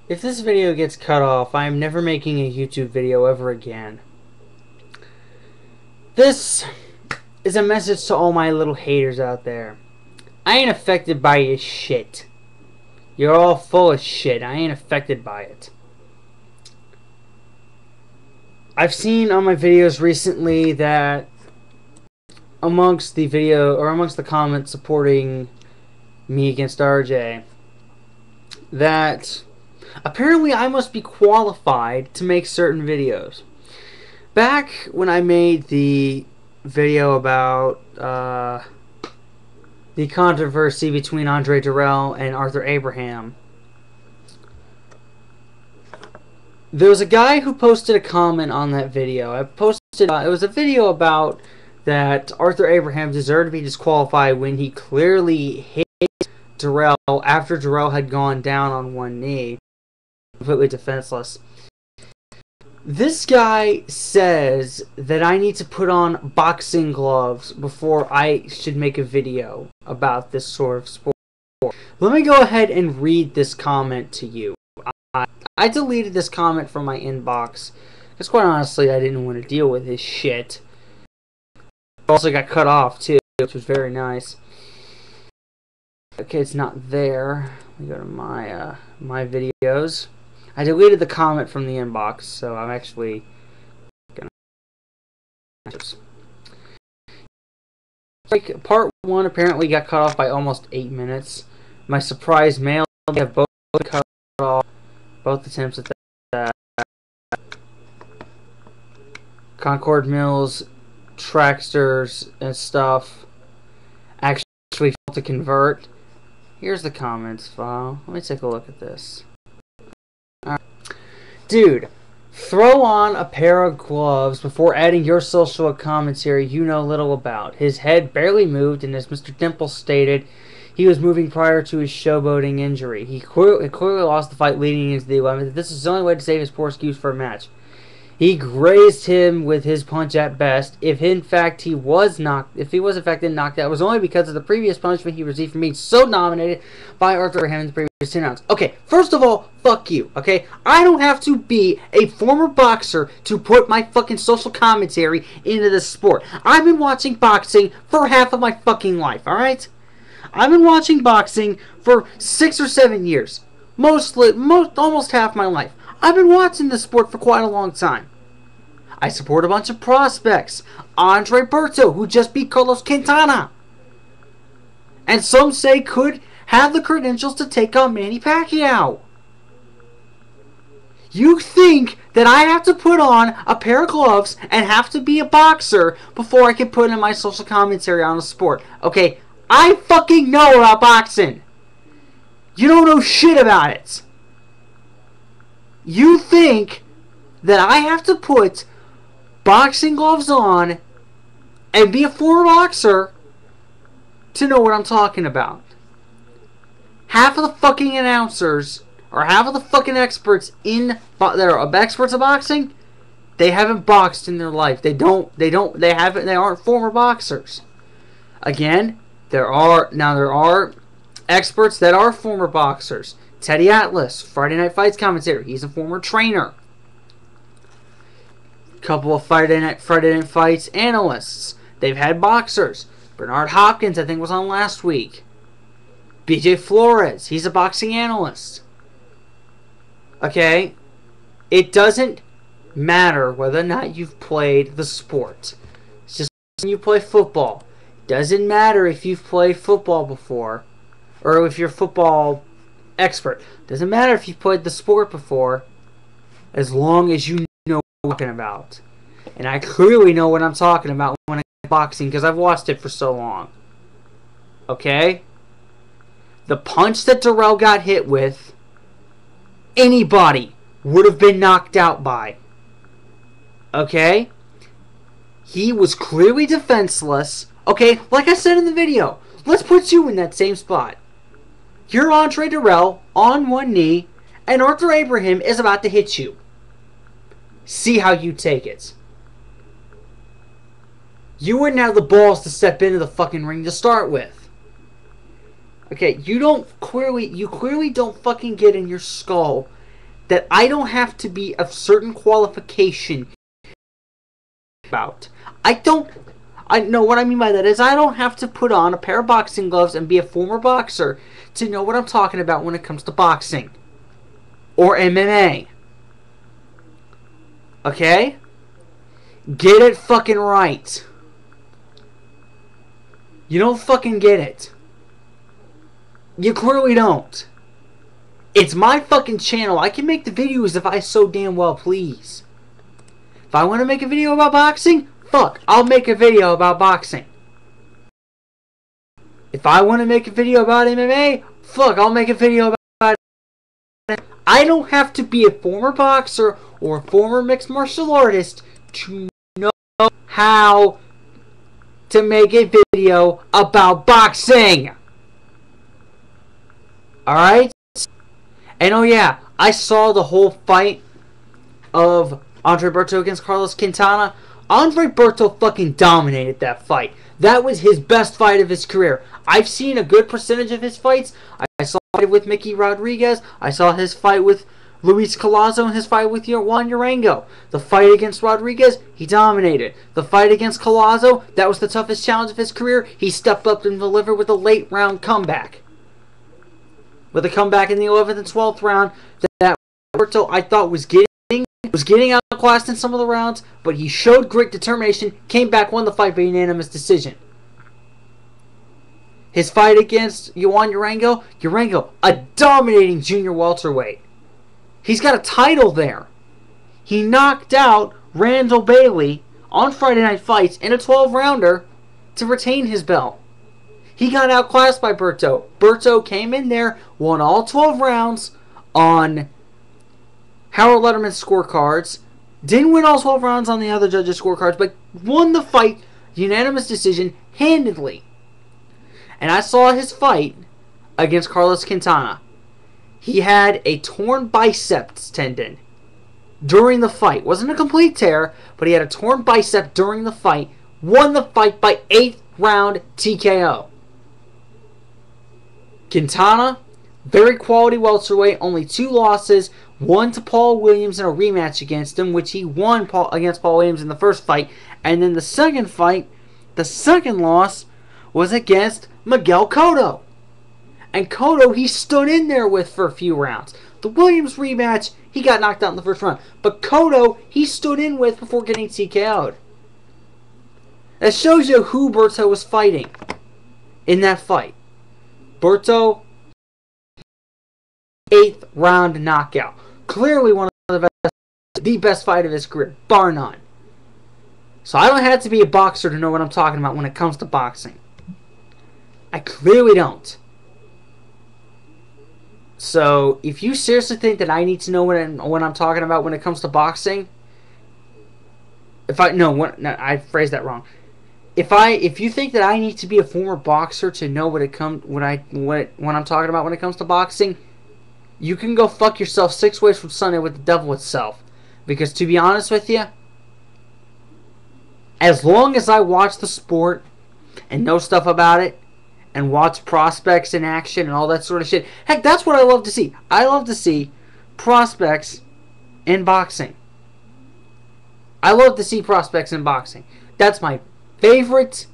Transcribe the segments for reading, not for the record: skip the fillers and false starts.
If this video gets cut off, I am never making a YouTube video ever again. This is a message to all my little haters out there. I ain't affected by your shit. You're all full of shit. I ain't affected by it. I've seen on my videos recently that amongst the comments supporting me against RJ, that apparently I must be qualified to make certain videos. Back when I made the video about the controversy between Andre Dirrell and Arthur Abraham, there was a guy who posted a comment on that video. It was a video about that Arthur Abraham deserved to be disqualified when he clearly hit Dirrell after Dirrell had gone down on one knee, completely defenseless. This guy says that I need to put on boxing gloves before I should make a video about this sort of sport. Let me go ahead and read this comment to you. I deleted this comment from my inbox because, quite honestly, I didn't want to deal with his shit. It also got cut off too, which was very nice. Okay, it's not there. Let me go to my videos. I deleted the comment from the inbox, so I'm actually gonna. Part 1 apparently got cut off by almost 8 minutes. My surprise mail, we have both cut off, both attempts at that. Concord Mills, Tracksters, and stuff actually failed to convert. Here's the comments file. Let me take a look at this. Right. Dude, throw on a pair of gloves before adding your social commentary you know little about. His head barely moved, and as Mr. Dimple stated, he was moving prior to his showboating injury. He clearly lost the fight leading into the 11th. This is the only way to save his poor excuse for a match. He grazed him with his punch at best. If he was in fact knocked out, it was only because of the previous punishment he received from being so dominated by Arthur Abraham in the previous 10 rounds. Okay, first of all, fuck you, okay? I don't have to be a former boxer to put my fucking social commentary into this sport. I've been watching boxing for half of my fucking life, alright? I've been watching boxing for 6 or 7 years. Almost half my life. I've been watching this sport for quite a long time. I support a bunch of prospects. Andre Berto, who just beat Carlos Quintana, and some say could have the credentials to take on Manny Pacquiao. You think that I have to put on a pair of gloves and have to be a boxer before I can put in my social commentary on a sport? Okay, I fucking know about boxing. You don't know shit about it. You think that I have to put boxing gloves on and be a former boxer to know what I'm talking about. Half of the fucking announcers or half of the fucking experts that are experts of boxing, they haven't boxed in their life. They aren't former boxers. Again, there are experts that are former boxers. Teddy Atlas, Friday Night Fights commentator. He's a former trainer. Couple of Friday Night Fights analysts. They've had boxers. Bernard Hopkins, I think, was on last week. BJ Flores, he's a boxing analyst. Okay? It doesn't matter whether or not you've played the sport. It's just when you play football. It doesn't matter if you've played football before or if you're football expert. Doesn't matter if you've played the sport before, as long as you know what I'm talking about. And I clearly know what I'm talking about when I get boxing because I've watched it for so long. Okay? The punch that Dirrell got hit with, anybody would have been knocked out by. Okay? He was clearly defenseless. Okay, like I said in the video, let's put you in that same spot. You're Andre Dirrell on one knee, and Arthur Abraham is about to hit you. See how you take it. You wouldn't have the balls to step into the fucking ring to start with. Okay, you clearly don't fucking get in your skull that I don't have to be of certain qualification about. I know what I mean by that is I don't have to put on a pair of boxing gloves and be a former boxer to know what I'm talking about when it comes to boxing or MMA. Okay? Get it fucking right. You don't fucking get it. You clearly don't. It's my fucking channel. I can make the videos if I so damn well please. If I want to make a video about boxing, fuck, I'll make a video about boxing. If I want to make a video about MMA, fuck, I'll make a video about it. I don't have to be a former boxer or a former mixed martial artist to know how to make a video about boxing. Alright? And oh yeah, I saw the whole fight of Andre Berto against Carlos Quintana. Andre Berto fucking dominated that fight. That was his best fight of his career. I've seen a good percentage of his fights. I saw it with Mickey Rodriguez. I saw his fight with Luis Collazo and his fight with Juan Urango. The fight against Rodriguez, he dominated. The fight against Collazo, that was the toughest challenge of his career. He stepped up and delivered with a late round comeback. With a comeback in the 11th and 12th round that Berto I thought was getting outclassed in some of the rounds, but he showed great determination, came back, won the fight by unanimous decision. His fight against Juan Urango, a dominating junior welterweight. He's got a title there. He knocked out Randall Bailey on Friday Night Fights in a 12-rounder to retain his belt. He got outclassed by Berto. Berto came in there, won all 12 rounds on Howard Letterman's scorecards. Didn't win all 12 rounds on the other judges' scorecards, but won the fight, unanimous decision, handedly. And I saw his fight against Carlos Quintana. He had a torn biceps tendon during the fight. Wasn't a complete tear, but he had a torn bicep during the fight. Won the fight by 8th round TKO. Quintana, very quality welterweight, only 2 losses. One to Paul Williams in a rematch against him, which he won against Paul Williams in the first fight. And then the second fight, the second loss, was against Miguel Cotto. And Cotto, he stood in there with for a few rounds. The Williams rematch, he got knocked out in the first round. But Cotto, he stood in with before getting TKO'd. That shows you who Berto was fighting in that fight. Berto, 8th round knockout. Clearly one of the best fight of his career, bar none. So I don't have to be a boxer to know what I'm talking about when it comes to boxing. I clearly don't. So if you seriously think that I need to know what I'm talking about when it comes to boxing, I phrased that wrong. If you think that I need to be a former boxer to know what I'm talking about when it comes to boxing, you can go fuck yourself 6 ways from Sunday with the devil itself. Because to be honest with you, as long as I watch the sport and know stuff about it and watch prospects in action and all that sort of shit, heck, that's what I love to see. I love to see prospects in boxing. I love to see prospects in boxing. That's my favorite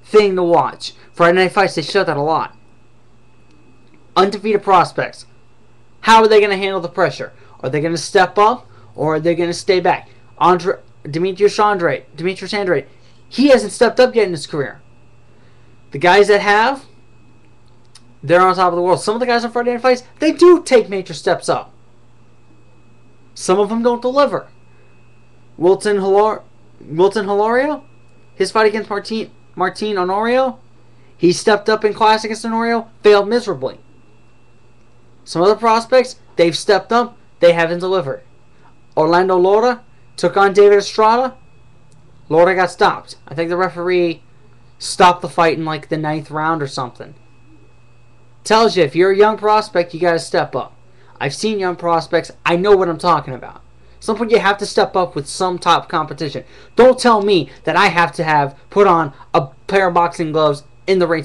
thing to watch. Friday Night Fights, they show that a lot. Undefeated prospects. How are they going to handle the pressure? Are they going to step up or are they going to stay back? Demetrius Andrade, he hasn't stepped up yet in his career. The guys that have, they're on top of the world. Some of the guys on Friday Night Fights, they do take major steps up. Some of them don't deliver. Wilton Hilario, his fight against Martin Honorio, he stepped up in class against Honorio, failed miserably. Some other prospects, they've stepped up, they haven't delivered. Orlando Lara took on David Estrada. Lara got stopped. I think the referee stopped the fight in like the 9th round or something. Tells you if you're a young prospect, you got to step up. I've seen young prospects. I know what I'm talking about. Some point you have to step up with some top competition. Don't tell me that I have to put on a pair of boxing gloves in the ring